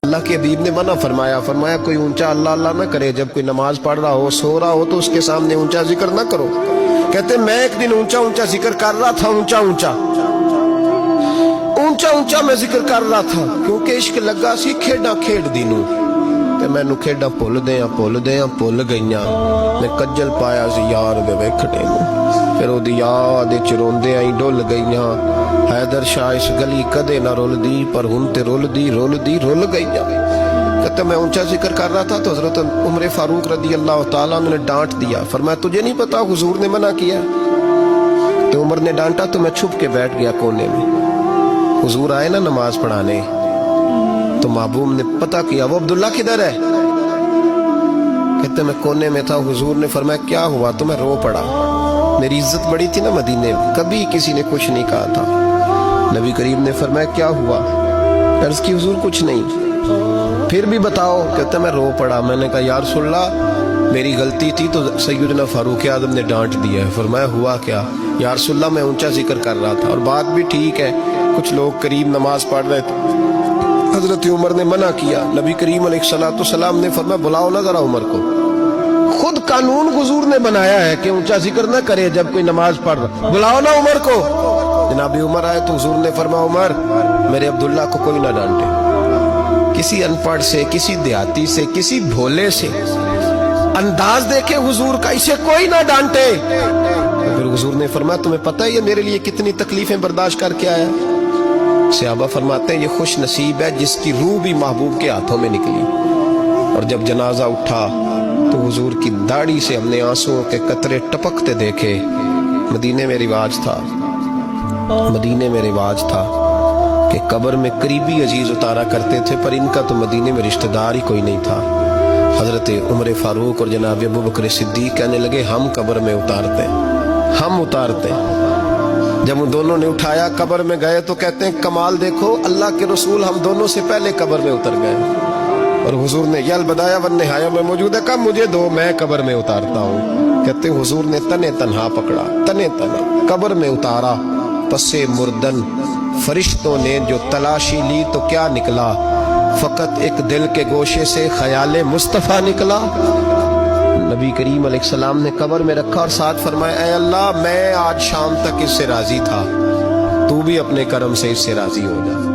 اللہ کے حبیب نے منع فرمایا، فرمایا کوئی اونچا اللہ اللہ نہ کرے، جب کوئی نماز پڑھ رہا ہو سو رہا ہو تو اس کے سامنے اونچا ذکر نہ کرو۔ کہتے میں ایک دن اونچا اونچا ذکر کر رہا تھا، اونچا اونچا میں ذکر کر رہا تھا، کیونکہ عشق لگا سی کھیڈا کھیڈ دینوں تے مینوں کھیڈا بھول گئیاں، میں کجل پایا سی یار دے ویکھنے نوں، پھر او دی یاد وچ روندے آئی ڈل گئیاں، حیدر شاہ اس گلی کدے نہ رول دی، پر ہن تے رول گئیاں۔ کہتے میں اونچا ذکر کر رہا تھا تو حضرت عمر فاروق رضی اللہ تعالیٰ عنہ نے ڈانٹ دیا، فرمایا تجھے نہیں پتا حضور نے منع کیا؟ تو عمر نے ڈانٹا تو میں چھپ کے بیٹھ گیا کونے میں۔ حضور آئے نا نماز پڑھانے تو محبوب نے پتہ کیا وہ عبداللہ کدھر ہے؟ کہتے میں کونے میں تھا، حضور نے فرمایا کیا ہوا؟ تو میں رو پڑا، میری عزت بڑی تھی نا مدینے میں، کبھی کسی نے کچھ نہیں کہا تھا۔ نبی کریم نے فرمایا کیا ہوا؟ عرض کی حضور کچھ نہیں۔ پھر بھی بتاؤ؟ کہتا میں رو پڑا، میں نے کہا یا رسول اللہ میری غلطی تھی تو سیدنا فاروق اعظم نے ڈانٹ دیا ہے۔ فرمایا ہوا کیا؟ یا رسول اللہ میں اونچا ذکر کر رہا تھا، اور بات بھی ٹھیک ہے، کچھ لوگ قریب نماز پڑھ رہے تھے، حضرت عمر نے منع کیا، نبی کریم علیہ السلام نے فرمایا بلاؤ نہ ذرا عمر کو۔ خود قانون حضور نے بنایا ہے کہ اونچا ذکر نہ کرے جب کوئی نماز پڑھ رہا، بلاؤ نا عمر کو۔ جناب عمر آئے تو حضور نے فرمایا عمر میرے عبداللہ کو کوئی نہ ڈانٹے، کسی ان پڑھ سے، کسی دیہاتی سے، کسی بھولے سے انداز دیکھے حضور کا، اسے کوئی نہ ڈانٹے۔ پھر حضور نے فرمایا تمہیں پتہ ہے یہ میرے لیے کتنی تکلیفیں برداشت کر کے آیا؟ صحابہ فرماتے ہیں یہ خوش نصیب ہے جس کی روح بھی محبوب کے ہاتھوں میں نکلی۔ اور جب جنازہ اٹھا تو حضور کی داڑھی سے ہم نے آنسوں کے قطرے ٹپکتے دیکھے۔ مدینے میں رواج تھا کہ قبر میں قریبی عزیز اتارا کرتے تھے، پر ان کا تو مدینے میں رشتہ دار ہی کوئی نہیں تھا۔ حضرت عمر فاروق اور جناب ابو بکر صدیق کہنے لگے ہم قبر میں اتارتے۔ جب ان دونوں نے اٹھایا قبر میں گئے تو کہتے ہیں کمال دیکھو اللہ کے رسول ہم دونوں سے پہلے قبر میں اتر گئے، اور حضور نے یہ البدایہ والنہایہ میں موجود ہے، کب مجھے دو میں قبر میں اتارتا ہوں۔ کہتے ہیں حضور نے تنے تنہا پکڑا، تنے تنہا قبر میں اتارا، پسے مردن فرشتوں نے جو تلاشی لی تو کیا نکلا؟ فقط ایک دل کے گوشے سے خیال مصطفیٰ نکلا۔ نبی کریم علیہ السلام نے قبر میں رکھا اور ساتھ فرمایا اے اللہ میں آج شام تک اس سے راضی تھا، تو بھی اپنے کرم سے اس سے راضی ہو جا۔